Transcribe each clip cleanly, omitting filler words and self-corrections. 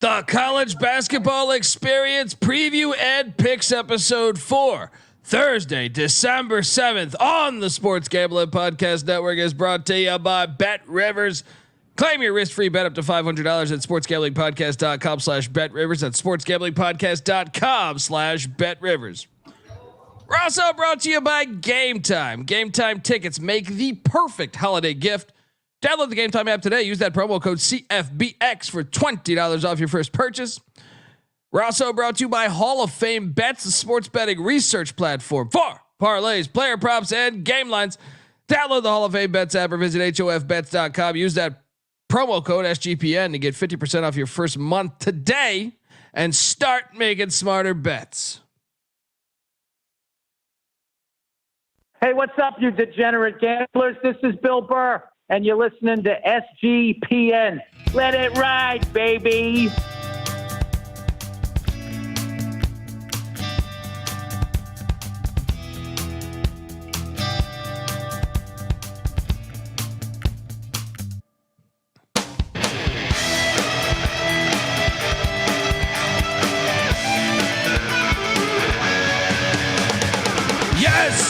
The College Basketball Experience Preview and Picks Episode 4, Thursday, December 7th on the Sports Gambling Podcast Network is brought to you by Bet Rivers. Claim your risk-free bet up to $500 at sportsgamblingpodcast.com/betrivers. That's sportsgamblingpodcast.com/betrivers. We're also brought to you by Game Time. Game Time tickets make the perfect holiday gift. Download the Game Time app today. Use that promo code CFBX for $20 off your first purchase. We're also brought to you by Hall of Fame Bets, the sports betting research platform for parlays, player props, and game lines. Download the Hall of Fame Bets app or visit HOFBets.com. Use that promo code SGPN to get 50% off your first month today and start making smarter bets. Hey, what's up, you degenerate gamblers? This is Bill Burr, and you're listening to SGPN. Let it ride, baby. Yes!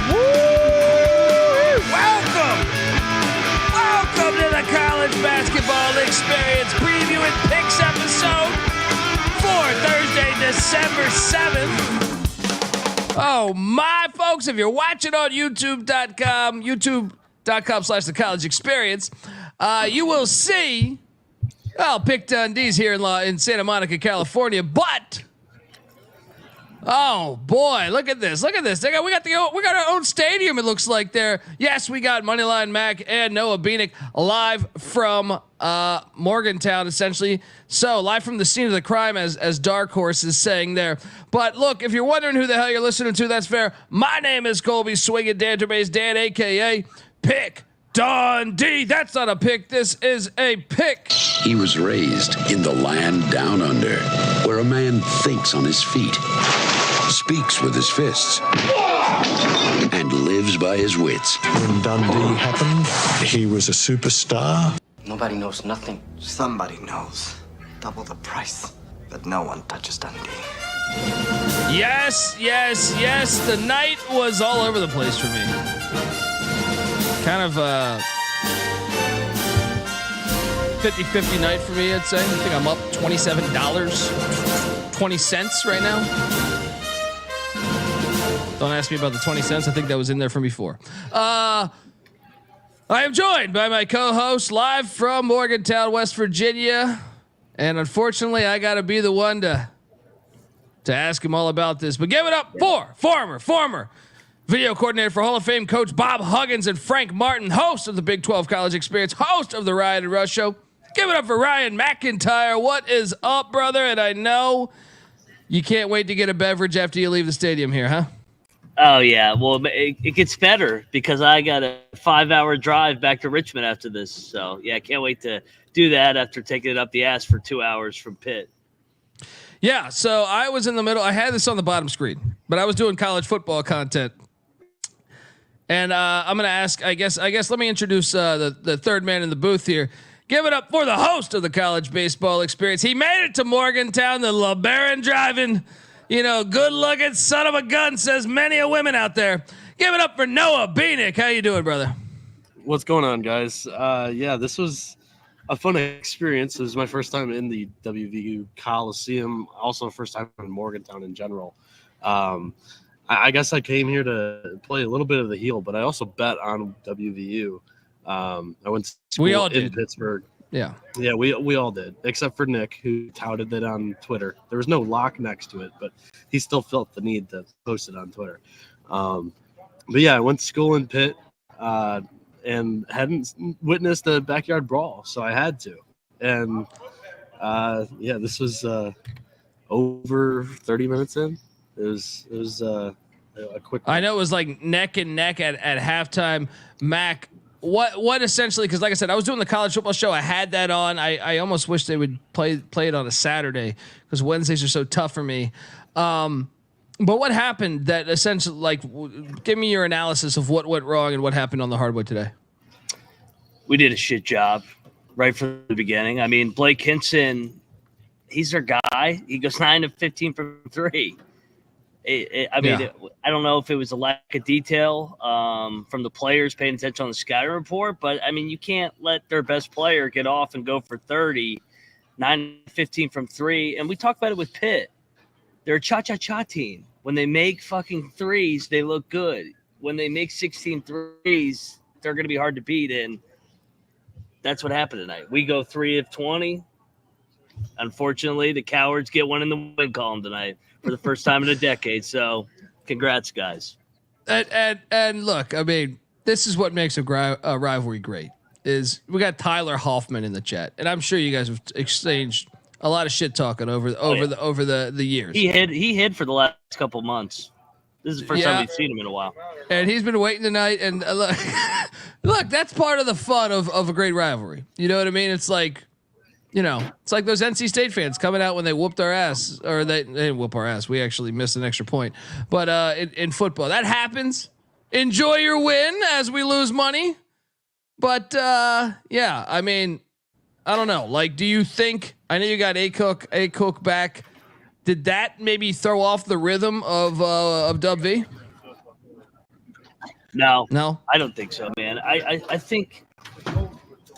Woo! Welcome to the College Basketball Experience Preview and Picks Episode for Thursday, December 7th. Oh my folks, if you're watching on youtube.com/the College Experience, you will see, Pitt Dundee's here in Santa Monica, California, but oh boy, look at this. We got our own stadium, it looks like there. Yes, we got Moneyline Mac and Noah Beanick live from Morgantown, essentially. So live from the scene of the crime, as Dark Horse is saying there. But look, if you're wondering who the hell you're listening to, that's fair. My name is Colby Swinging Danterbays Dan, aka Pick Dundee. That's not a pick, this is a pick. He was raised in the land down under, where a man thinks on his feet, speaks with his fists, and lives by his wits. When Dundee happened, he was a superstar. Nobody knows nothing. Somebody knows. Double the price, but no one touches Dundee. Yes. The night was all over the place for me. Kind of 50-50 night for me, I'd say. I think I'm up $27.20 right now. Don't ask me about the 20 cents. I think that was in there from before. I am joined by my co-host live from Morgantown, West Virginia. And unfortunately, I got to be the one to ask him all about this. But give it up for former video coordinator for Hall of Fame coach Bob Huggins and Frank Martin, host of the Big 12 College Experience, host of the Ryan and Rush Show. Give it up for Ryan McIntyre. What is up, brother? And I know you can't wait to get a beverage after you leave the stadium here, huh? Oh, yeah. Well, it gets better because I got a 5-hour drive back to Richmond after this. So, yeah, I can't wait to do that after taking it up the ass for 2 hours from Pitt. Yeah, so I was in the middle. I had this on the bottom screen, but I was doing college football content. And I'm going to ask, I guess, let me introduce the third man in the booth here. Give it up for the host of the College Baseball Experience. He made it to Morgantown, the LeBaron driving, good looking son of a gun, says many a women out there. Give it up for Noah Beanick. How you doing, brother? What's going on, guys? Yeah, this was a fun experience. It was my first time in the WVU COLISEUM, also first time in Morgantown in general. I guess I came here to play a little bit of the heel, but I also bet on WVU. I went to school in Pittsburgh. Yeah, we all did, except for Nick, who touted that on Twitter. There was no lock next to it, but he still felt the need to post it on Twitter. But yeah, I went to school in Pitt and hadn't witnessed a backyard brawl, so I had to. And yeah, this was over 30 minutes in. It was a quick. I know it was like neck and neck at halftime. Mac, what essentially? Because like I said, I was doing the college football show. I had that on. I almost wish they would play it on a Saturday because Wednesdays are so tough for me. But what happened that essentially, give me your analysis of what went wrong and what happened on the hardwood today. We did a shit job. right from the beginning. I mean, Blake Hinson, he's their guy. He goes 9 of 15 from 3. I don't know if it was a lack of detail from the players paying attention on the scouting report, but I mean, you can't let their best player get off and go for 30, 9 of 15 from 3. And we talked about it with Pitt. They're a cha-cha-cha team. When they make fucking threes, they look good. When they make 16 threes, they're going to be hard to beat. And that's what happened tonight. We go 3 of 20. Unfortunately, the cowards get one in the win column tonight for the first time in a decade. So congrats, guys. And look, I mean, this is what makes a rivalry great is we got Tyler Hoffman in the chat. And I'm sure you guys have exchanged a lot of shit talking over the years. He hid for the last couple months. This is the first time we've seen him in a while. And he's been waiting tonight. And look, that's part of the fun of a great rivalry. You know what I mean? It's like, it's like those NC State fans coming out when they whooped our ass, or they didn't whoop our ass. We actually missed an extra point. But in football, that happens. Enjoy your win as we lose money. But yeah, I mean, I don't know. Like, do you think? I know you got A Cook back. Did that maybe throw off the rhythm of WV? No, I don't think so, man. I think.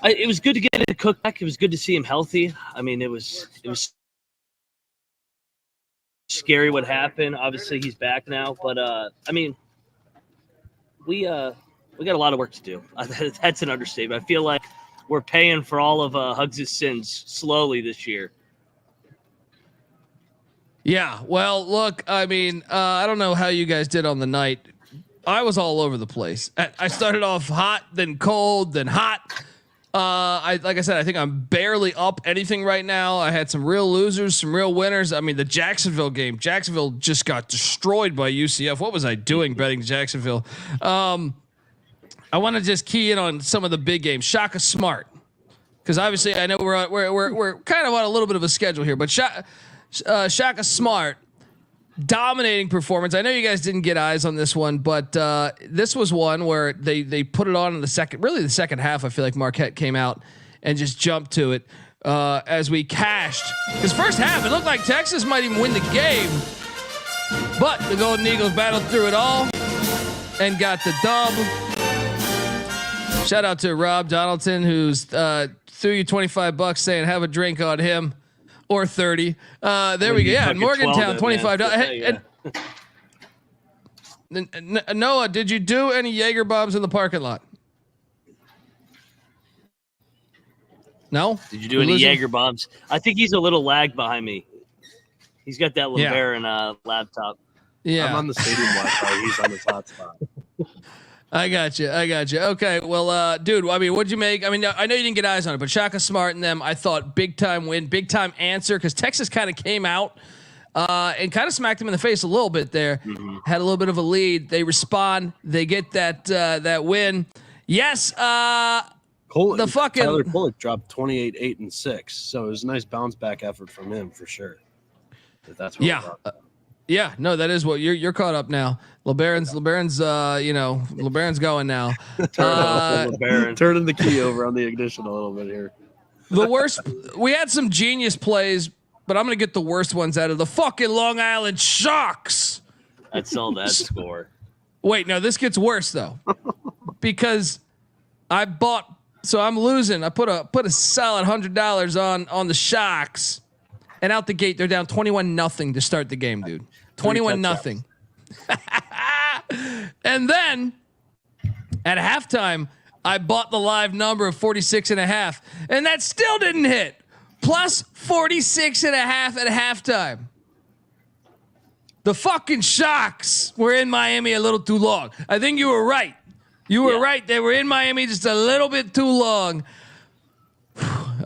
It was good to get a Cook back. It was good to see him healthy. I mean, it was scary what happened. Obviously, he's back now, but I mean, we got a lot of work to do. That's an understatement. I feel like we're paying for all of Huggs' sins slowly this year. Yeah. Well, look, I mean, I don't know how you guys did on the night. I was all over the place. I started off hot, then cold, then hot. Like I said, I think I'm barely up anything right now. I had some real losers, some real winners. I mean, the Jacksonville game, Jacksonville just got destroyed by UCF. What was I doing betting Jacksonville? I want to just key in on some of the big games. Shaka Smart, because obviously I know we're kind of on a little bit of a schedule here, but Shaka Smart. Dominating performance. I know you guys didn't get eyes on this one, but this was one where they put it on in the second half. I feel like Marquette came out and just jumped to it as we cashed. Because first half, it looked like Texas might even win the game, but the Golden Eagles battled through it all and got the dub. Shout out to Rob Donaldson, who's threw you $25 saying have a drink on him. Or 30. There we go. Yeah, in Morgantown, $25. Noah, did you do any Jaeger bombs in the parking lot? No. Did you do any Jaeger bombs? I think he's a little lag behind me. He's got that LeBaron laptop. Yeah, I'm on the stadium Wi-Fi. He's on his hotspot. I got you. Okay, well, dude, I mean, what'd you make? I mean, I know you didn't get eyes on it, but Shaka Smart and them, I thought big time win, big time answer, because Texas kind of came out and kind of smacked them in the face a little bit there. Mm-hmm. Had a little bit of a lead. They respond. They get that win. Yes. Tyler Kolek dropped 28, 8, and 6, so it was a nice bounce back effort from him for sure. That's what yeah, no, that is what you're caught up now. LeBaron's LeBaron's going now. Turning the key over on the ignition a little bit here. The worst, we had some genius plays, but I'm gonna get the worst ones out of the fucking Long Island Sharks. I'd sell that score. Wait, no, this gets worse though, because so I'm losing. I put a solid $100 on the Sharks. And out the gate, they're down 21-0 to start the game, dude. 21-0. And then at halftime, I bought the live number of 46.5, and that still didn't hit. Plus 46.5 at halftime. The fucking Sharks were in Miami a little too long. I think you were right. You were right. They were in Miami just a little bit too long.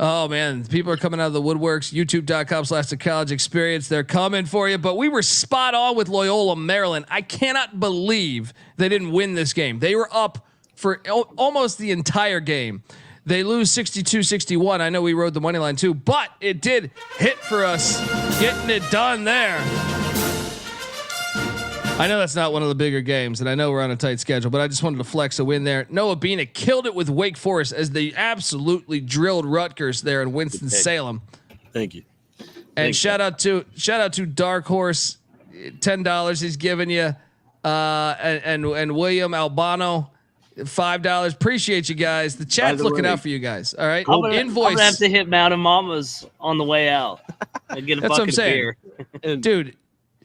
Oh man, people are coming out of the woodworks. YouTube.com/thecollegeexperience. They're coming for you, but we were spot on with Loyola Maryland. I cannot believe they didn't win this game. They were up for almost the entire game. They lose 62-61. I know we rode the money line too, but it did hit for us getting it done there. I know that's not one of the bigger games, and I know we're on a tight schedule, but I just wanted to flex a win there. Noah Bina killed it with Wake Forest as they absolutely drilled Rutgers there in Winston-Salem. Thank you. And shout out to Dark Horse, $10 he's giving you, and William Albano, $5. Appreciate you guys. The chat's looking out for you guys. All right, I'm invoice. gonna have to hit Mountain Mamas on the way out. I get a That's what I'm bucket of saying, beer. dude.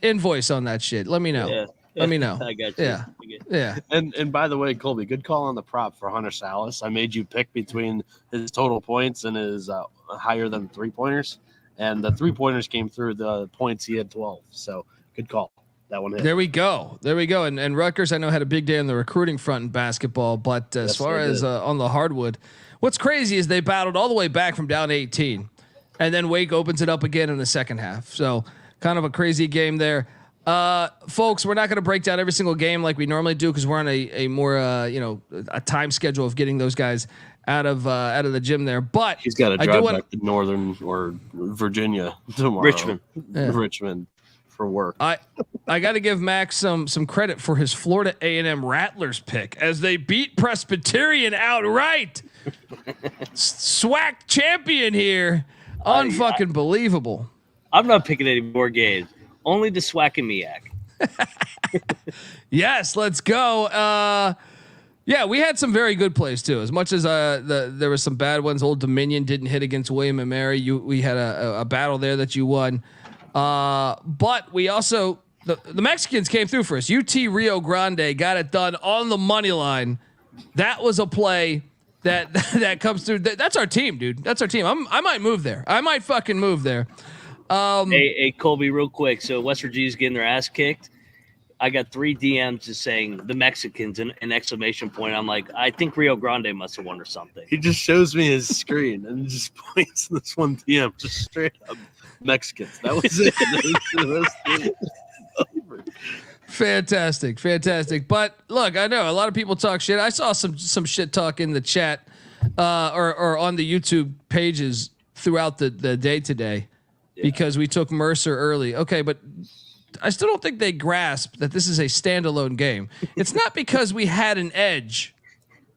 Invoice on that shit. Let me know. Yeah. Let me know. I got you. Yeah. Yeah. And by the way, Colby, good call on the prop for Hunter Salas. I made you pick between his total points and his higher than 3-pointers, and the 3-pointers came through. The points he had 12. So good call. That one hit. There we go. And Rutgers, I know, had a big day on the recruiting front in basketball, but as far as on the hardwood, what's crazy is they battled all the way back from down 18, and then Wake opens it up again in the second half. So kind of a crazy game there. Folks, we're not going to break down every single game like we normally do because we're on a more a time schedule of getting those guys out of the gym there. But he's got to drive back to Northern or Virginia tomorrow. Richmond for work. I got to give Max some credit for his Florida A&M Rattlers pick as they beat Presbyterian outright. SWAC champion here, unfucking believable. I'm not picking any more games. Only the SWAC and MEAC. Yes, let's go. Yeah, we had some very good plays too. As much as there were some bad ones. Old Dominion didn't hit against William and Mary. We had a battle there that you won. But we also the Mexicans came through for us. UT Rio Grande got it done on the money line. That was a play that comes through. That's our team, dude. That's our team. I might move there. I might fucking move there. Hey, Colby, real quick. So West Virginia's getting their ass kicked. I got 3 DMs just saying the Mexicans an exclamation point. I'm like, I think Rio Grande must have won or something. He just shows me his screen and just points this one DM just straight up Mexicans. That was it. Fantastic. But look, I know a lot of people talk shit. I saw some shit talk in the chat or on the YouTube pages throughout the day today. Because we took Mercer early. Okay, but I still don't think they grasp that this is a standalone game. It's not because we had an edge.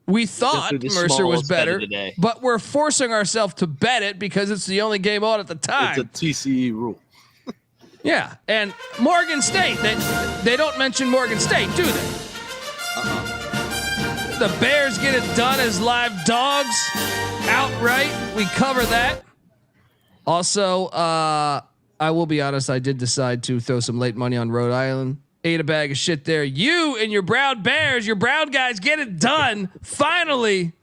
We thought Mercer was better, but we're forcing ourselves to bet it because it's the only game on at the time. It's a TCE rule. Yeah, and Morgan State. They don't mention Morgan State, do they? The Bears get it done as live dogs outright. We cover that. Also, I will be honest, I did decide to throw some late money on Rhode Island. Ate a bag of shit there. You and your Brown Bears, your Brown guys, get it done. Finally.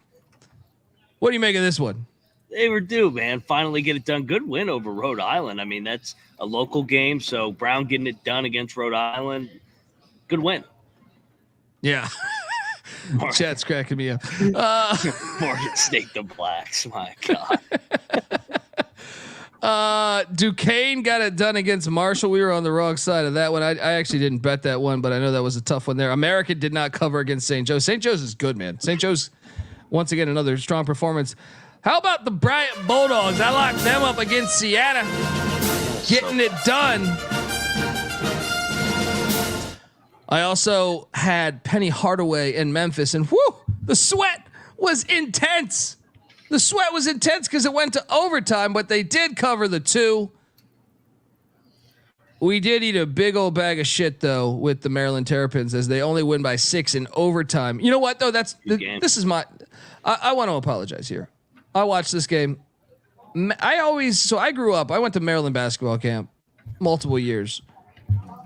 What do you make of this one? They were due, man. Finally get it done. Good win over Rhode Island. I mean, that's a local game, so Brown getting it done against Rhode Island. Good win. Yeah. Chat's cracking me up. Morgan State the Blacks. My God. Duquesne got it done against Marshall. We were on the wrong side of that one. I actually didn't bet that one, but I know that was a tough one there. American did not cover against St. Joe's. St. Joe's is good, man. St. Joe's, once again, another strong performance. How about the Bryant Bulldogs? I locked them up against Siena, getting it done. I also had Penny Hardaway in Memphis, and whoo, the sweat was intense. The sweat was intense because it went to overtime, but they did cover the 2. We did eat a big old bag of shit though with the Maryland Terrapins as they only win by 6 in overtime. You know what though? This is my. I want to apologize here. I watched this game. I grew up. I went to Maryland basketball camp multiple years.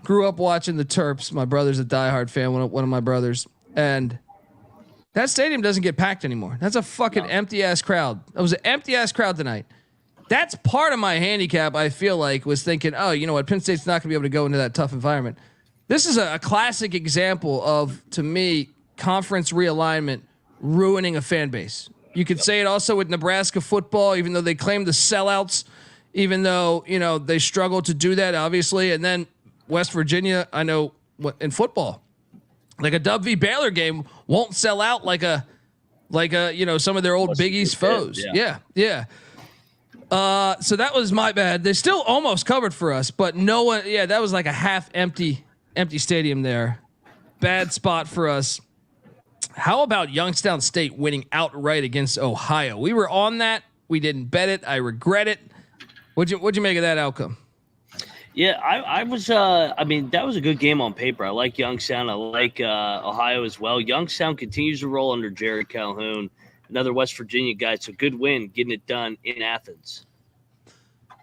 Grew up watching the Terps. My brother's a diehard fan. One of my brothers, and that stadium doesn't get packed anymore. That's a fucking empty ass crowd. It was an empty ass crowd tonight. That's part of my handicap. I feel like was thinking, oh, you know what? Penn State's not going to be able to go into that tough environment. This is a classic example of, to me, conference realignment ruining a fan base. You could say it also with Nebraska football, even though they claim the sellouts, even though, they struggle to do that, obviously. And then West Virginia, I know in football, like a WV Baylor game won't sell out like a some of their old Big East foes. Yeah. So that was my bad. They still almost covered for us, but no one. Yeah, that was like a half empty empty stadium there. Bad spot for us. How about Youngstown State winning outright against Ohio? We were on that. We didn't bet it. I regret it. What'd you make of that outcome? Yeah, I was. I mean, that was a good game on paper. I like Youngstown. I like Ohio as well. Youngstown continues to roll under Jared Calhoun, another West Virginia guy. So good win, getting it done in Athens.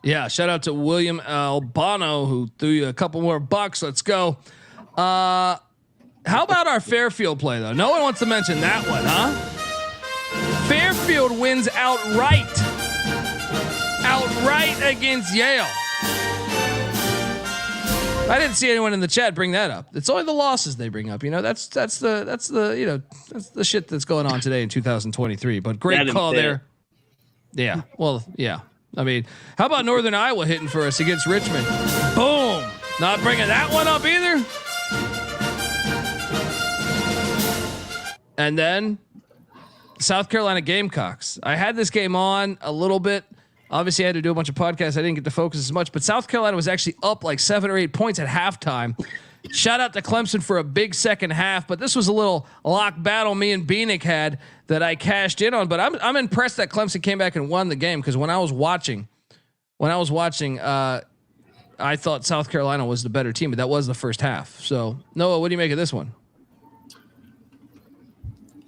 Yeah, shout out to William Albano who threw you a couple more bucks. Let's go. How about our Fairfield play though? No one wants to mention that one, huh? Fairfield wins outright against Yale. I didn't see anyone in the chat bring that up. It's only the losses they bring up. You know, that's the shit that's going on today in 2023. But great call there. Yeah. Well, yeah. I mean, how about Northern Iowa hitting for us against Richmond? Boom. Not bringing that one up either. And then South Carolina Gamecocks. I had this game on a little bit. Obviously, I had to do a bunch of podcasts. I didn't get to focus as much, but South Carolina was actually up like 7 or 8 points at halftime. Shout out to Clemson for a big second half, but this was a little lock battle me and Beanick had that I cashed in on. But I'm impressed that Clemson came back and won the game because when I was watching, I thought South Carolina was the better team, but that was the first half. So Noah, what do you make of this one?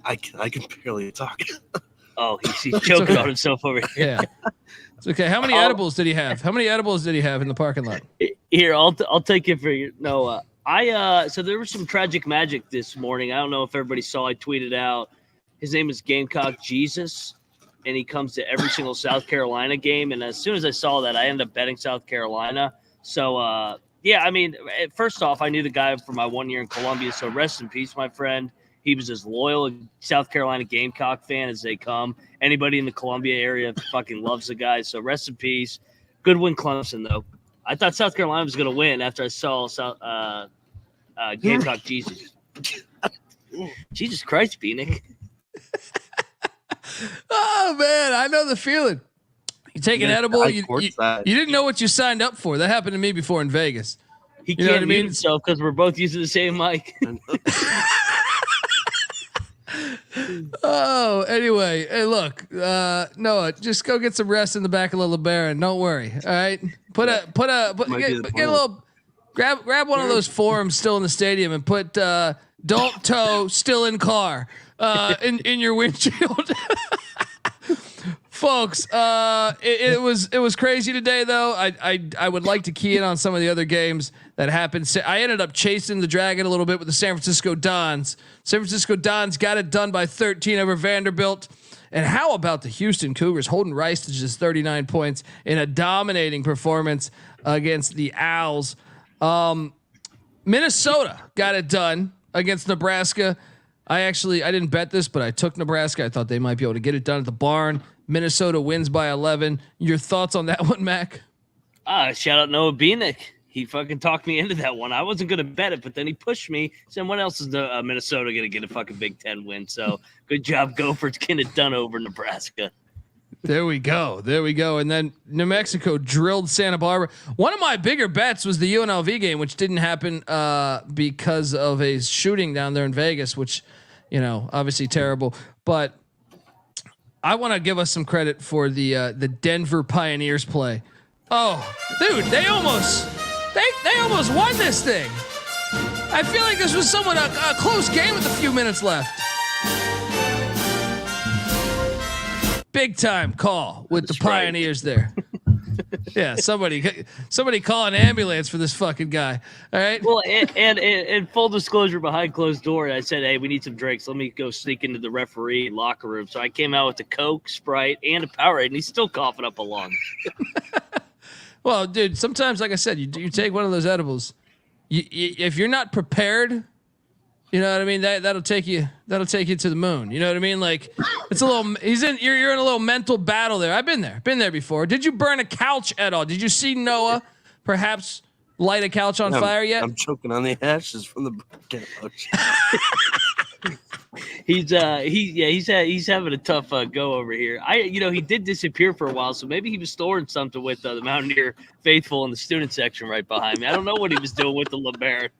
I can barely talk. Oh, he's choking on himself over here. Yeah. It's okay. How many edibles did he have? How many edibles did he have in the parking lot? Here, I'll take it for you. No, so there was some tragic magic this morning. I don't know if everybody saw. I tweeted out. His name is Gamecock Jesus, and he comes to every single South Carolina game. And as soon as I saw that, I ended up betting South Carolina. So yeah, I mean, first off, I knew the guy for my 1 year in Columbia. So rest in peace, my friend. He was as loyal a South Carolina Gamecock fan as they come. Anybody in the Columbia area fucking loves the guy. So rest in peace. Good win, Clemson, though. I thought South Carolina was going to win after I saw Gamecock Jesus. Jesus Christ, Beanick. Oh, man. I know the feeling. You take an edible. You didn't know what you signed up for. That happened to me before in Vegas. He can't mute himself because we're both using the same mic. Oh, anyway, hey, look, Noah, just go get some rest in the back of the LeBaron. Don't worry. All right, get a little, grab one of those forums still in the stadium and put "Don't tow, still in car" in your windshield. Folks, it was crazy today though. I would like to key in on some of the other games that happened. I ended up chasing the Dragon a little bit with the San Francisco Dons. San Francisco Dons got it done by 13 over Vanderbilt. And how about the Houston Cougars holding Rice to just 39 points in a dominating performance against the Owls? Minnesota got it done against Nebraska. I didn't bet this, but I took Nebraska. I thought they might be able to get it done at the barn. Minnesota wins by 11. Your thoughts on that one, Mac? Shout out Noah Beanick. He fucking talked me into that one. I wasn't going to bet it, but then he pushed me. Said, when else is the Minnesota going to get a fucking Big Ten win? So good job, Gophers, getting it done over Nebraska. There we go. And then New Mexico drilled Santa Barbara. One of my bigger bets was the UNLV game, which didn't happen because of a shooting down there in Vegas, which, you know, obviously terrible. But I want to give us some credit for the Denver Pioneers play. Oh, dude, they almost won this thing. I feel like this was somewhat a close game with a few minutes left. Big time call with the Pioneers there. Yeah, somebody call an ambulance for this fucking guy. All right. Well, and full disclosure, behind closed door, I said, "Hey, we need some drinks. Let me go sneak into the referee locker room." So I came out with a Coke, Sprite, and a Powerade, and he's still coughing up a lung. Well, dude, sometimes, like I said, you take one of those edibles. If you're not prepared, you know what I mean. That'll take you to the moon. You know what I mean? Like it's a little. You're in a little mental battle there. I've been there before. Did you burn a couch at all? Did you see Noah perhaps light a couch on fire yet? I'm choking on the ashes from the couch. He's having a tough go over here. He did disappear for a while, so maybe he was storing something with the Mountaineer faithful in the student section right behind me. I don't know what he was doing with the LeBaron.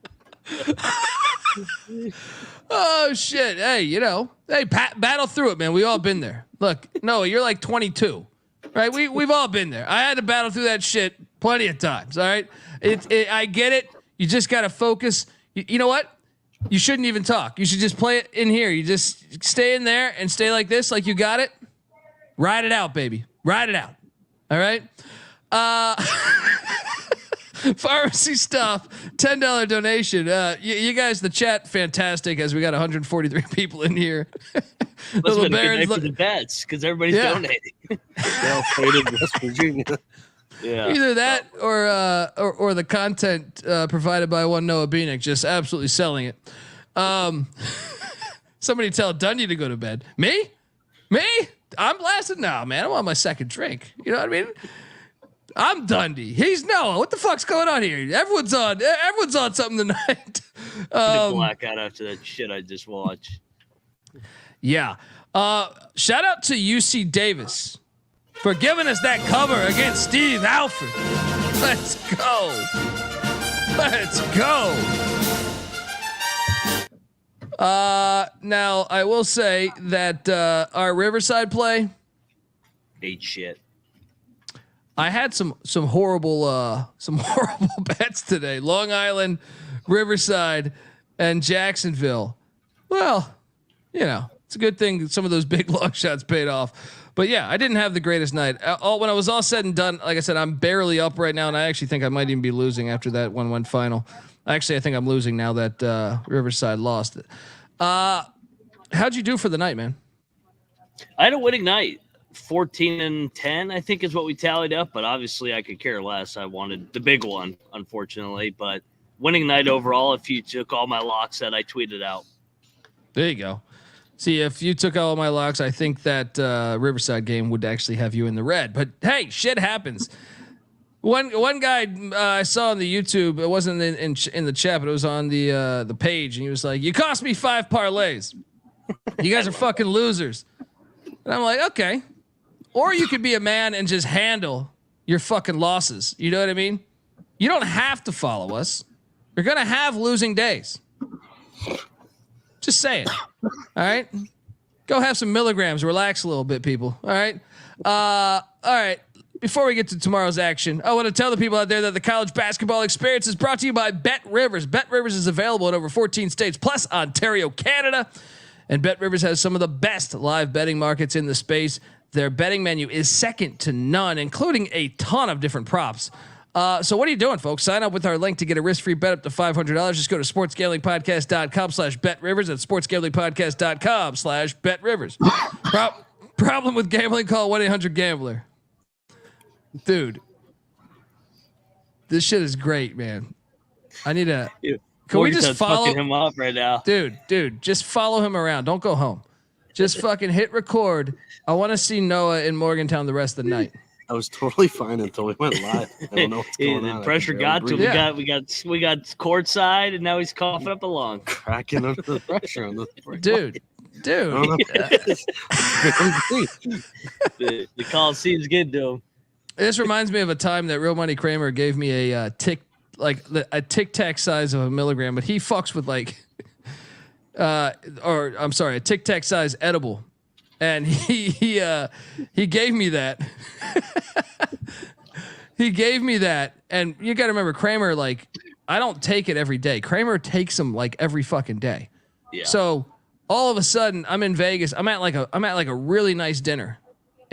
Oh shit! Hey, battle through it, man. We all been there. Look, Noah, you're like 22, right? We've all been there. I had to battle through that shit plenty of times. All right, I get it. You just gotta focus. You know what? You shouldn't even talk. You should just play it in here. You just stay in there and stay like this, like you got it. Ride it out, baby. Ride it out. All right. Pharmacy stuff, $10 donation. You guys, the chat, fantastic. As we got 143 people in here. Little Barons for the bets because everybody's donating. They all played in West Virginia. Yeah. Either that or the content provided by one Noah Beanick, just absolutely selling it. Somebody tell Dungy to go to bed. Me? I'm blasted now, man. I'm on my second drink. You know what I mean? I'm Dundee. He's Noah. What the fuck's going on here? Everyone's on something tonight. Blackout after that shit I just watched. Yeah. Shout out to UC Davis for giving us that cover against Steve Alford. Let's go. Now I will say that our Riverside play ate shit. I had some horrible bets today. Long Island, Riverside, and Jacksonville. Well, it's a good thing some of those big long shots paid off. But yeah, I didn't have the greatest night. When I was all said and done, like I said, I'm barely up right now, and I actually think I might even be losing after that 1-1 final. Actually, I think I'm losing now that Riverside lost it. How'd you do for the night, man? I had a winning night. 14-10, I think is what we tallied up, but obviously I could care less. I wanted the big one, unfortunately, but winning night overall. If you took all my locks that I tweeted out, there you go. See, if you took all my locks, I think that Riverside game would actually have you in the red. But hey, shit happens. One guy I saw on the YouTube, it wasn't in the chat, but it was on the page, and he was like, "You cost me 5 parlays. You guys are fucking losers." And I'm like, okay. Or you could be a man and just handle your fucking losses. You know what I mean? You don't have to follow us. You're going to have losing days. Just saying. All right. Go have some milligrams. Relax a little bit, people. All right. All right. Before we get to tomorrow's action, I want to tell the people out there that the college basketball experience is brought to you by Bet Rivers. Bet Rivers is available in over 14 states plus Ontario, Canada. And Bet Rivers has some of the best live betting markets in the space. Their betting menu is second to none, including a ton of different props. So what are you doing, folks? Sign up with our link to get a risk-free bet up to $500. Just go to sportsgamblingpodcast.com/betrivers. That's sportsgamblingpodcast.com/betrivers. Problem with gambling? Call 1-800-GAMBLER. Dude, this shit is great, man. I need a... Can we just follow him up right now? Dude, just follow him around. Don't go home. Just fucking hit record. I want to see Noah in Morgantown the rest of the night. I was totally fine until we went live. I don't know what's going on. The pressure got to him. Yeah. We got courtside, and now he's coughing up a lung. Cracking under the pressure on the dude. The Coliseum's getting to him. This reminds me of a time that Real Money Kramer gave me a Tic Tac size of a milligram, but he fucks with a Tic Tac size edible, and he gave me that. He gave me that, and you got to remember Kramer. I don't take it every day. Kramer takes them every fucking day. Yeah. So all of a sudden, I'm in Vegas. I'm at a really nice dinner,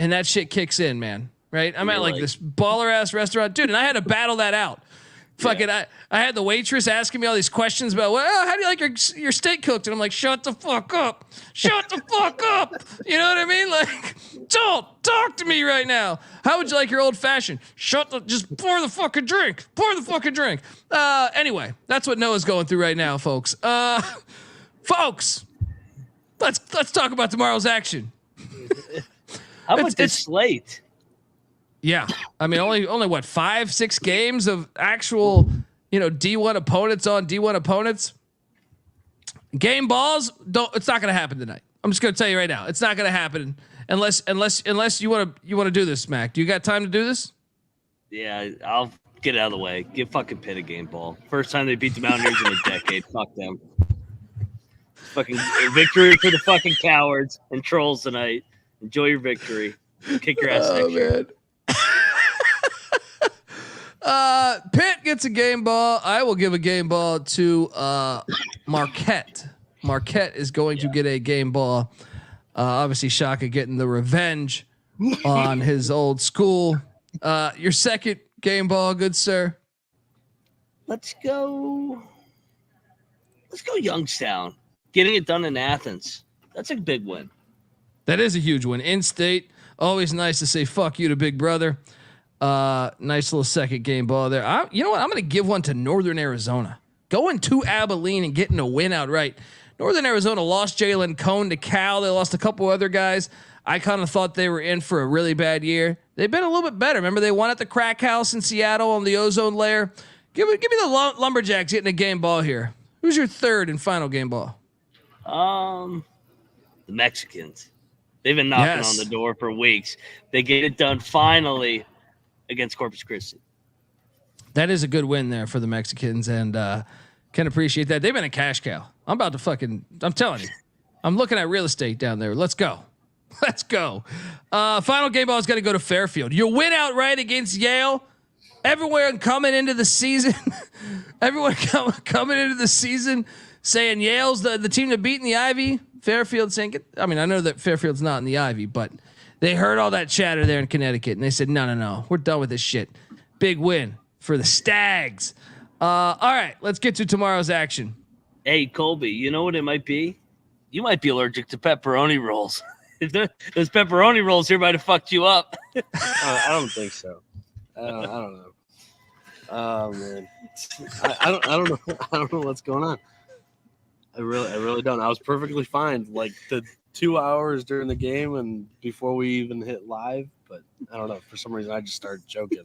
and that shit kicks in, man. Right? I'm at this baller ass restaurant, dude, and I had to battle that out. Fucking, I had the waitress asking me all these questions about, well, how do you like your steak cooked? And I'm like, shut the fuck up. Shut the fuck up. You know what I mean? Don't talk to me right now. How would you like your old fashioned? Just pour the fucking drink. Pour the fucking drink. Anyway, that's what Noah's going through right now, folks. Folks, let's talk about tomorrow's action. How about this slate? Yeah, I mean, only what 5-6 games of actual, D1 opponents on D1 opponents. Game balls, it's not going to happen tonight. I'm just going to tell you right now, it's not going to happen unless you want to do this, Mac. Do you got time to do this? Yeah, I'll get out of the way. Give fucking Pitt a game ball. First time they beat the Mountaineers in a decade. Fuck them. Fucking victory for the fucking cowards and trolls tonight. Enjoy your victory. Kick your ass next year. Pitt gets a game ball. I will give a game ball to Marquette. Marquette is going to get a game ball. Obviously, Shaka getting the revenge on his old school. Your second game ball, good sir. Let's go Youngstown. Getting it done in Athens. That's a big win. That is a huge win. In state, always nice to say fuck you to Big Brother. Nice little second game ball there. You know what? I'm going to give one to Northern Arizona. Going to Abilene and getting a win outright. Northern Arizona lost Jalen Cone to Cal. They lost a couple other guys. I kind of thought they were in for a really bad year. They've been a little bit better. Remember, they won at the Crack House in Seattle on the ozone layer. Give me the Lumberjacks getting a game ball here. Who's your third and final game ball? The Mexicans. They've been knocking on the door for weeks. They get it done finally against Corpus Christi. That is a good win there for the Mexicans, and can appreciate that. They've been a cash cow. I'm telling you. I'm looking at real estate down there. Let's go. Let's go. Final game ball is going to go to Fairfield. You win outright against Yale. Everyone coming into the season, coming into the season saying Yale's the team to beat in the Ivy. Fairfield saying, I know that Fairfield's not in the Ivy, but they heard all that chatter there in Connecticut, and they said, no, we're done with this shit. Big win for the Stags. All right, let's get to tomorrow's action. Hey, Colby, you know what it might be? You might be allergic to pepperoni rolls. If those pepperoni rolls here might have fucked you up. I don't think so. I don't know. Oh man, I don't know. I don't know what's going on. I really don't. I was perfectly fine like the 2 hours during the game and before we even hit live, but I don't know. For some reason, I just started choking.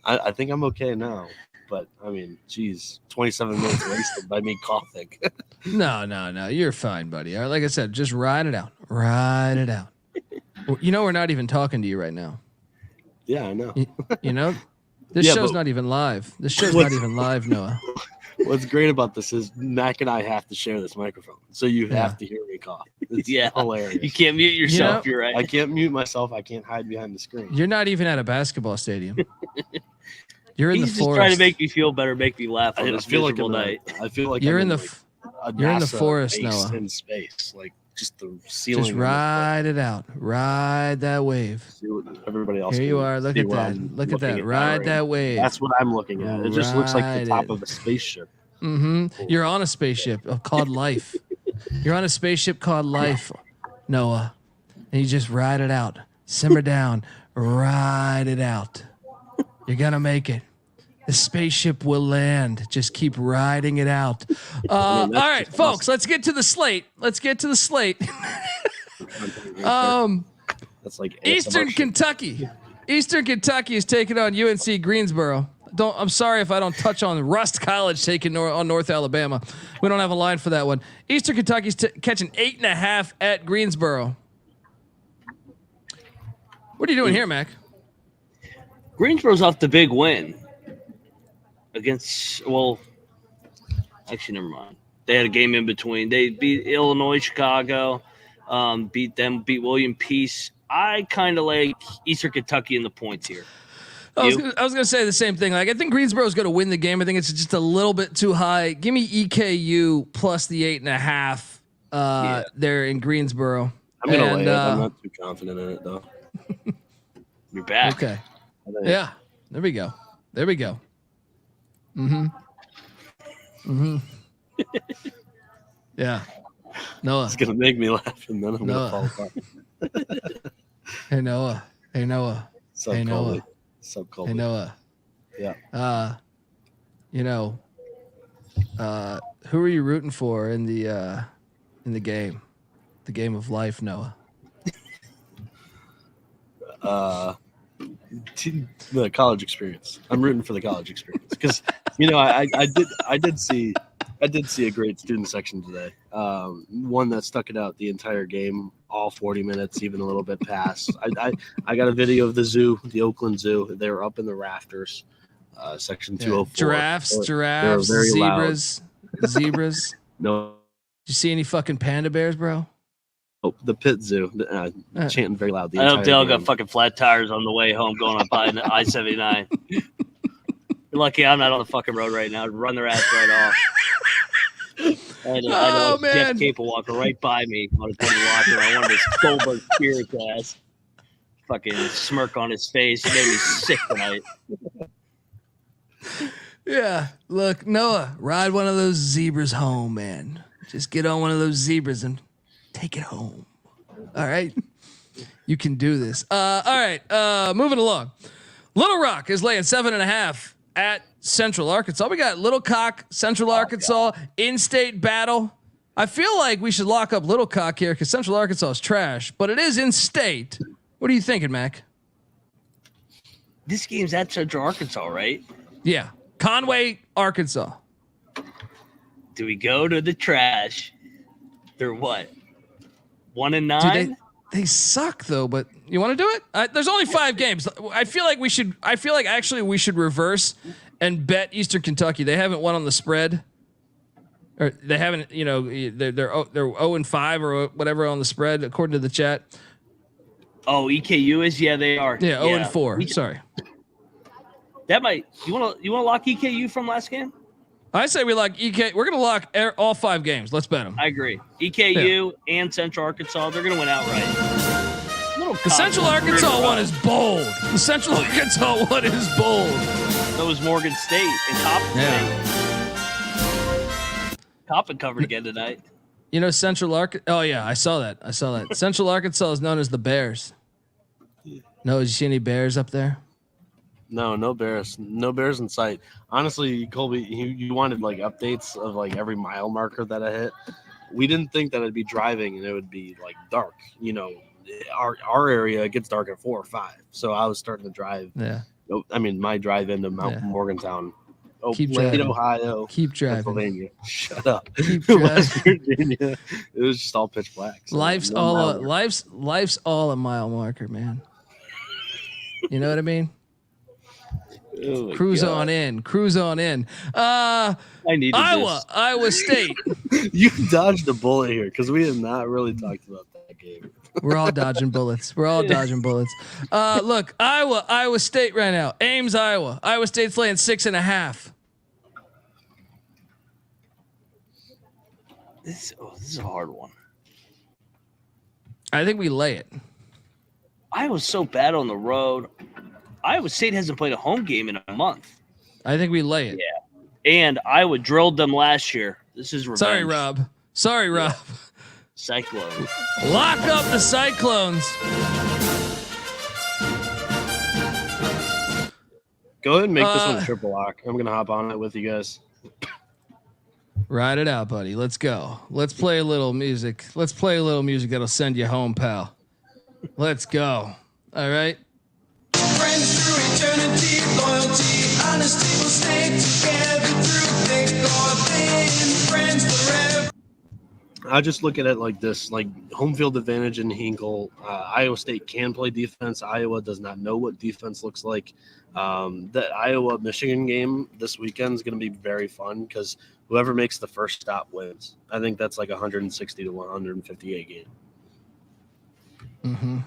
I think I'm okay now, but I mean, geez, 27 minutes wasted by me coughing. No, you're fine, buddy. All right, like I said, just ride it out. Ride it out. You know, we're not even talking to you right now. Yeah, I know. You know, this show's not even live. This show's not even live, Noah. What's great about this is Mac and I have to share this microphone, so you have to hear me cough. It's hilarious. You can't mute yourself. You're right. I can't mute myself. I can't hide behind the screen. You're not even at a basketball stadium. You're in the forest. He's just trying to make me feel better, make me laugh on this miserable night. I feel like you're in the forest, Noah. In space, like just the ceiling. Just ride it out. Ride that wave. Everybody else. Here you are. Look at that. Look at that. Ride that wave. That's what I'm looking at. It just looks like the top of a spaceship. Mm-hmm. You're on a spaceship called life. You're on a spaceship called life, Noah, and you just ride it out. Simmer down. Ride it out. You're gonna make it. The spaceship will land. Just keep riding it out. All right, folks, let's get to the slate. That's like Eastern Kentucky. Eastern Kentucky is taking on UNC Greensboro. I'm sorry if I don't touch on Rust College taking on North Alabama. We don't have a line for that one. Eastern Kentucky's catching 8.5 at Greensboro. What are you doing here, Mac? Greensboro's off the big win against, actually, never mind. They had a game in between. They beat Illinois, Chicago, beat William Peace. I kind of like Eastern Kentucky in the points here. I was going to say the same thing. Like, I think Greensboro's going to win the game. I think it's just a little bit too high. Give me EKU plus the 8.5 there in Greensboro. I'm going to lay it. I'm not too confident in it, though. You're back. Okay. Yeah. There we go. Mm-hmm. Yeah. Noah. It's going to make me laugh, and then I'm going to fall apart. Hey, Noah. Hey, Noah. So cold. Hey, Noah. Yeah. Who are you rooting for in the game? The game of life, Noah. The college experience. I'm rooting for the college experience because I did see a great student section today. One that stuck it out the entire game, all 40 minutes, even a little bit past. I got a video of the zoo, the Oakland Zoo. They were up in the rafters, Section 204. Giraffes, They were very zebras, zebras. No. Did you see any fucking panda bears, bro? Oh, the Pitt Zoo, chanting very loud. I hope they all got fucking flat tires on the way home going on I-79. You're lucky I'm not on the fucking road right now. I'd run their ass right off. I had a Jeff Capel walking right by me on a 20 walker. I wanted to Goldberg spirit ass. Fucking smirk on his face. It made me sick tonight. Yeah. Look, Noah, ride one of those zebras home, man. Just get on one of those zebras and take it home. All right. You can do this. All right. Moving along. Little Rock is laying 7.5 at Central Arkansas. We got Little Cock, Central Arkansas, in-state battle. I feel like we should lock up Little Cock here because Central Arkansas is trash, but it is in-state. What are you thinking, Mac? This game's at Central Arkansas, right? Yeah. Conway, Arkansas. Do we go to the trash? They're what? 1-9? Dude, they suck though, but you want to do it? There's only 5 games. I feel like actually we should reverse and bet Eastern Kentucky. They haven't won on the spread. Or they haven't, they're 0-5 or whatever on the spread according to the chat. Oh, EKU is? Yeah, they are. Yeah, 0-4. Sorry. That might you want to lock EKU from last game? I say we lock EK. We're gonna lock all 5 games. Let's bet them. I agree. EKU and Central Arkansas, they're gonna win outright. The Central Arkansas one is bold. The Central Arkansas one is bold. So was Morgan State and Coppin State. Coppin covered again tonight. You know Central Arkansas. Oh yeah, I saw that. Central Arkansas is known as the Bears. No, did you see any bears up there? No bears. No bears in sight. Honestly, Colby, you wanted like updates of like every mile marker that I hit. We didn't think that I'd be driving and it would be like dark. Our area gets dark at 4 or 5. So I was starting to drive. Yeah. I mean, my drive into Mount Morgantown. Keep Late driving. Ohio. Keep driving. Pennsylvania. Shut up. Keep driving. West Virginia. It was just all pitch black. So life's all a mile marker, man. You know what I mean? Oh Cruise God. on in. I needed Iowa State. You dodged a bullet here because we have not really talked about that game. We're all dodging bullets. Look, Iowa State right now. Ames, Iowa. Iowa State's laying 6.5. This is a hard one. I think we lay it. Iowa's so bad on the road. Iowa State hasn't played a home game in a month. I think we lay it. Yeah. And Iowa drilled them last year. This is revenge. Sorry, Rob. Cyclone. Lock up the Cyclones. Go ahead and make this one a triple lock. I'm going to hop on it with you guys. Ride it out, buddy. Let's go. Let's play a little music. That'll send you home, pal. Let's go. All right. Friends through eternity, loyalty, honesty will stay together through thick or thin. Friends forever. I just look at it like this, like home field advantage in Hinkle. Iowa State can play defense. Iowa does not know what defense looks like. The Iowa-Michigan game this weekend is going to be very fun because whoever makes the first stop wins. I think that's like 160 to 158 game. Mm-hmm.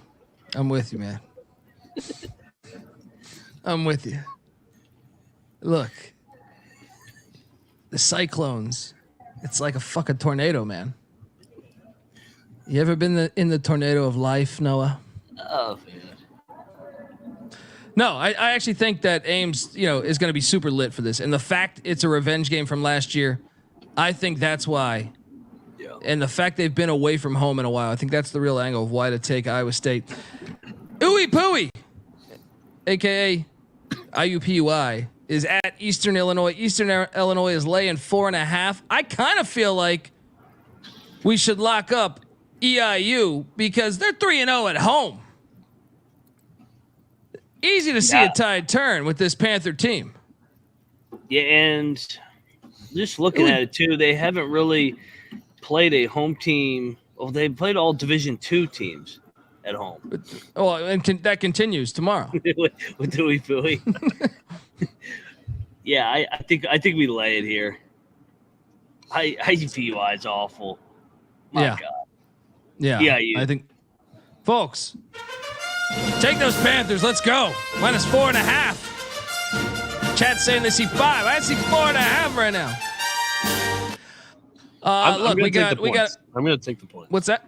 I'm with you, man. I'm with you. Look, the Cyclones, it's like a fucking tornado, man. You ever been in the tornado of life, Noah? Oh, man. No, I actually think that Ames, is going to be super lit for this. And the fact it's a revenge game from last year, I think that's why. Yeah. And the fact they've been away from home in a while, I think that's the real angle of why to take Iowa State. Ooey Pooey, a.k.a. IUPUI, is at Eastern Illinois. Eastern Illinois is laying 4.5. I kind of feel like we should lock up EIU because they're 3-0 at home. Easy to see a tide turn with this Panther team. Yeah, and just looking at it too, they haven't really played a home team. Well, they played all Division II teams at home. Oh, and that continues tomorrow. With Dewey Fooey. Yeah, I think we lay it here. IUPUI is awful. My Yeah. God. Yeah. you. I think, folks, take those Panthers. Let's go. -4.5. Chat's saying they see 5. I see 4.5 right now. Look, we got. I'm going to take the points. What's that?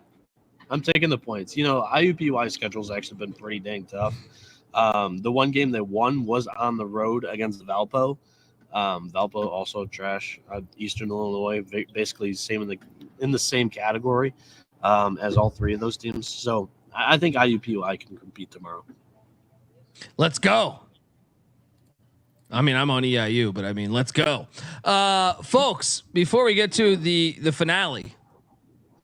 I'm taking the points. IUPUI's schedule's actually been pretty dang tough. The one game they won was on the road against Valpo. Valpo also trash. Eastern Illinois, basically same in the same category as all three of those teams. So I think IUPUI can compete tomorrow. Let's go. I mean, I'm on EIU, but I mean, let's go, folks. Before we get to the finale,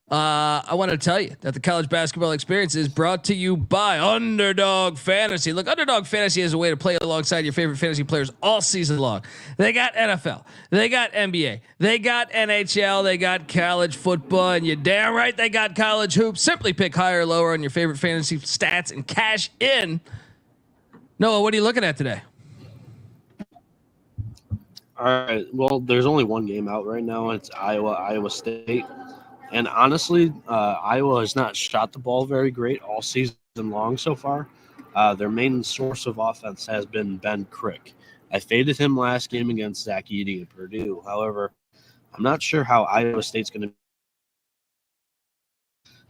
I want to tell you that the college basketball experience is brought to you by Underdog Fantasy. Look, Underdog Fantasy is a way to play alongside your favorite fantasy players all season long. They got NFL, they got NBA, they got NHL, they got college football, and you're damn right they got college hoops. Simply pick higher or lower on your favorite fantasy stats and cash in. Noah, what are you looking at today? All right. Well, there's only one game out right now. It's Iowa State. And honestly, Iowa has not shot the ball very great all season long so far. Their main source of offense has been Ben Crick. I faded him last game against Zach Edey at Purdue. However, I'm not sure how Iowa State's going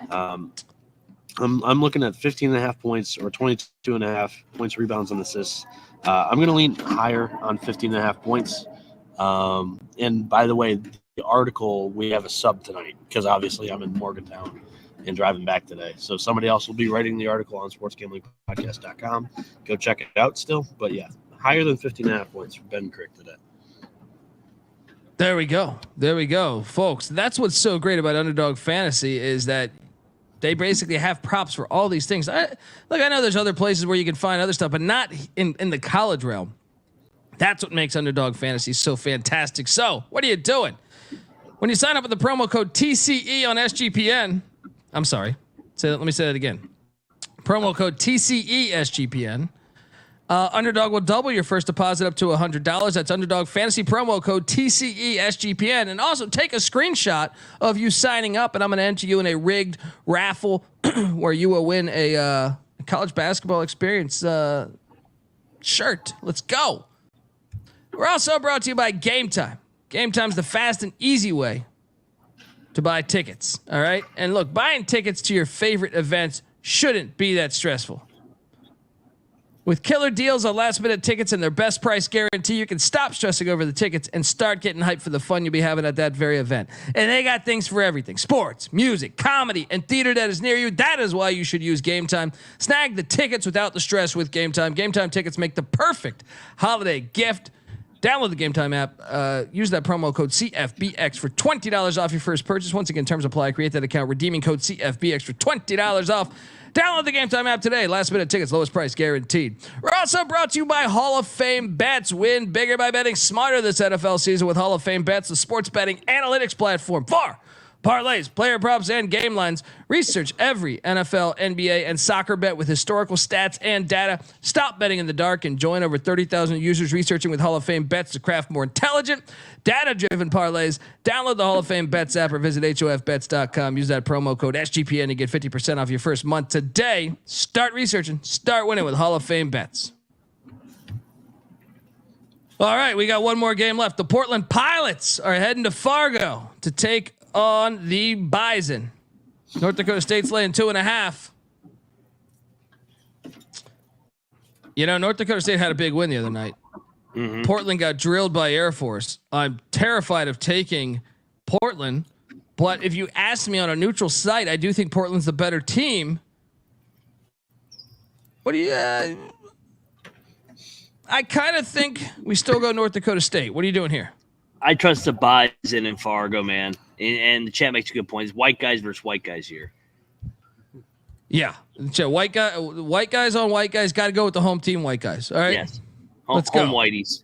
to. I'm looking at 15.5 points or 22.5 points, rebounds, and assists. I'm going to lean higher on 15.5 points. And by the way, the article, we have a sub tonight because obviously I'm in Morgantown and driving back today. So somebody else will be writing the article on sportsgamblingpodcast.com. Go check it out still. But yeah, higher than 15.5 points for Ben Crick today. There we go. There we go, folks. That's what's so great about Underdog Fantasy is that they basically have props for all these things. I know there's other places where you can find other stuff, but not in the college realm. That's what makes Underdog Fantasy so fantastic. So what are you doing? When you sign up with the promo code TCE on SGPN, I'm sorry. Let me say that again. Promo code TCE SGPN. Underdog will double your first deposit up to $100. That's Underdog Fantasy promo code TCE SGPN. And also take a screenshot of you signing up, and I'm going to enter you in a rigged raffle where you will win a college basketball experience shirt. Let's go. We're also brought to you by Game Time. Game Time's the fast and easy way to buy tickets. All right. And look, buying tickets to your favorite events shouldn't be that stressful. With killer deals on last minute tickets and their best price guarantee, you can stop stressing over the tickets and start getting hyped for the fun you'll be having at that very event. And they got things for everything: sports, music, comedy, and theater that is near you. That is why you should use Game Time. Snag the tickets without the stress with Game Time. Game Time tickets make the perfect holiday gift. Download the Game Time app. Use that promo code CFBX for $20 off your first purchase. Once again, terms apply. Create that account. Redeeming code CFBX for $20 off. Download the Game Time app today. Last minute tickets, lowest price guaranteed. We're also brought to you by Hall of Fame Bets. Win bigger by betting smarter this NFL season with Hall of Fame Bets, the sports betting analytics platform for parlays, player props, and game lines. Research every NFL, NBA, and soccer bet with historical stats and data. Stop betting in the dark and join over 30,000 users researching with Hall of Fame Bets to craft more intelligent, data-driven parlays. Download the Hall of Fame Bets app or visit hofbets.com. Use that promo code SGPN to get 50% off your first month today. Start researching. Start winning with Hall of Fame Bets. All right, we got one more game left. The Portland Pilots are heading to Fargo to take on the Bison. North Dakota State's laying 2.5. North Dakota State had a big win the other night. Mm-hmm. Portland got drilled by Air Force. I'm terrified of taking Portland, but if you ask me on a neutral site, I do think Portland's the better team. What do you? I kind of think we still go North Dakota State. What are you doing here? I trust the Bison in Fargo, man. And the chat makes a good point. It's white guys versus white guys here. Yeah. White guys on white guys. Got to go with the home team white guys. All right. Yes. Let's go. Home whiteys.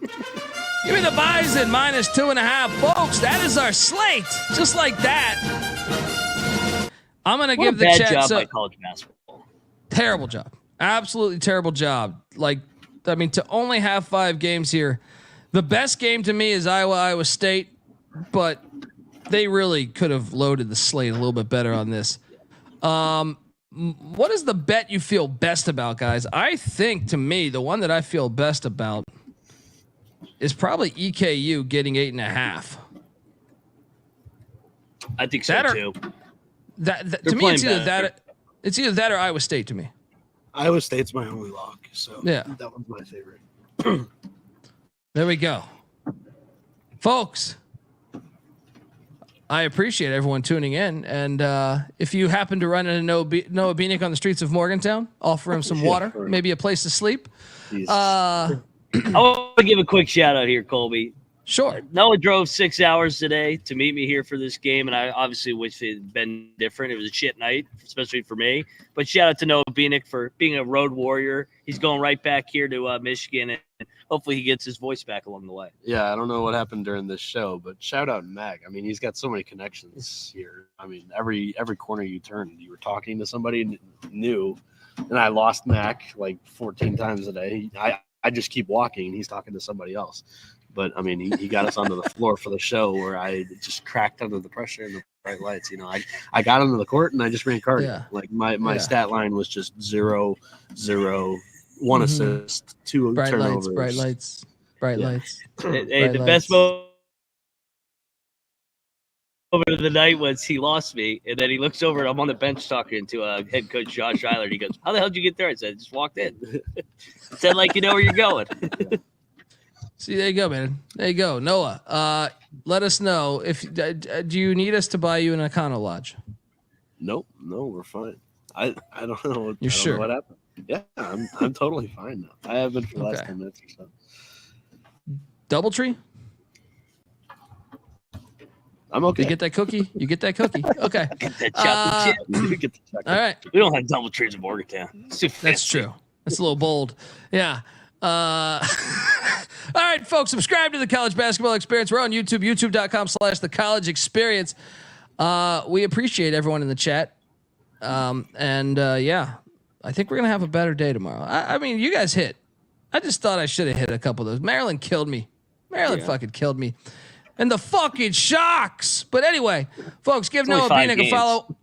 Give me the Bison -2.5. Folks, that is our slate. Just like that. I'm going to give the chat job by college basketball. Terrible job. Absolutely terrible job. To only have 5 games here. The best game to me is Iowa State, but they really could have loaded the slate a little bit better on this. What is the bet you feel best about, guys? I think, to me, the one that I feel best about is probably EKU getting 8.5. I think so too. That to me, it's either that or Iowa State to me. Iowa State's my only lock, so yeah, that one's my favorite. There we go, folks. I appreciate everyone tuning in, and if you happen to run into Noah Beanick on the streets of Morgantown, offer him some water, maybe a place to sleep. I want to give a quick shout out here, Colby. Sure. Noah drove 6 hours today to meet me here for this game, and I obviously wish it had been different. It was a shit night, especially for me. But shout out to Noah Beanick for being a road warrior. He's going right back here to Michigan, and hopefully he gets his voice back along the way. Yeah, I don't know what happened during this show, but shout out Mac. I mean, he's got so many connections here. I mean, every corner you turned, you were talking to somebody new, and I lost Mac like 14 times a day. I just keep walking, and he's talking to somebody else. But, I mean, he got us onto the floor for the show where I just cracked under the pressure and the bright lights. You know, I got onto the court, and I just ran cardio. Yeah. Like, my stat line was just 0, 0, 1 assist, 2 bright turnovers. Bright lights. Hey, the best moment of the night was he lost me, and then he looks over, and I'm on the bench talking to head coach Josh Eiler, and he goes, "How the hell did you get there?" I said, "Just walked in." Said like you know where you're going. See, there you go, man. There you go. Noah, let us know if do you need us to buy you an Econo Lodge? Nope, no, we're fine. I don't know. You're sure? Know what happened? Yeah, I'm totally fine now. I have been for the last 10 minutes or so. DoubleTree? I'm okay. You get that cookie? You get that cookie? Okay. Get that chocolate chip. Get the chocolate. All right. We don't have DoubleTrees in Morgantown. That's true. That's a little bold. Yeah. All right, folks, subscribe to the College Basketball Experience. We're on YouTube, youtube.com/the College Experience. We appreciate everyone in the chat. Yeah, I think we're going to have a better day tomorrow. I mean, you guys hit. I just thought I should have hit a couple of those. Maryland killed me. Maryland fucking killed me. And the fucking Shocks. But anyway, folks, give Noah Beanick a follow.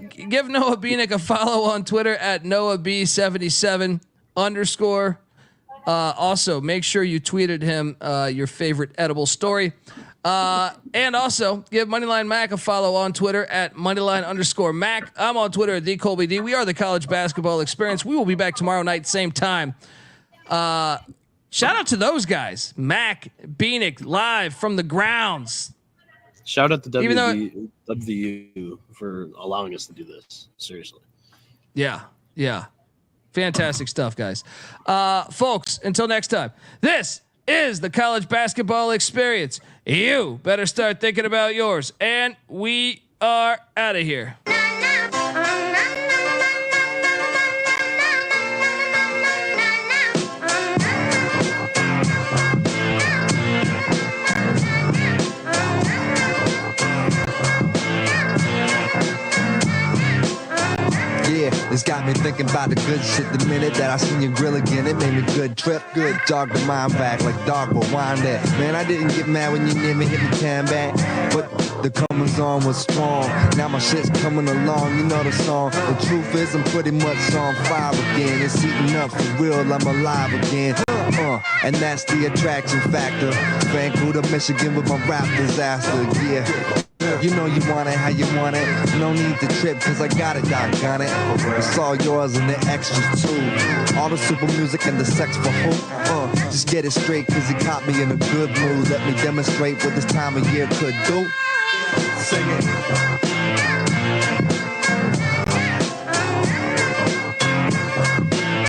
Give Noah Beanick a follow on Twitter at NoahB77 _. Also, make sure you tweeted him your favorite edible story. And also give Moneyline Mac a follow on Twitter at Moneyline _Mac. I'm on Twitter at TheColbyD. We are the College Basketball Experience. We will be back tomorrow night, same time. Shout out to those guys. Mac, Beanick, live from the grounds. Shout out to WVU for allowing us to do this. Seriously. Yeah. Fantastic stuff, guys. Folks, until next time, this is the College Basketball Experience. You better start thinking about yours. And we are out of here. It's got me thinking about the good shit the minute that I seen your grill again. It made me good trip, good dog the mind back like dog will wind that. Man, I didn't get mad when you near me hit me tan back, but the comings on was strong. Now my shit's coming along, you know the song. The truth is I'm pretty much on fire again. It's heating up for real, I'm alive again. And that's the attraction factor. Vancouver, Michigan with my rap disaster, yeah. You know you want it how you want it. No need to trip cause I got it, doggone it. It's all yours and the extras too. All the super music and the sex for hope. Just get it straight cause he caught me in a good mood. Let me demonstrate what this time of year could do. Sing it.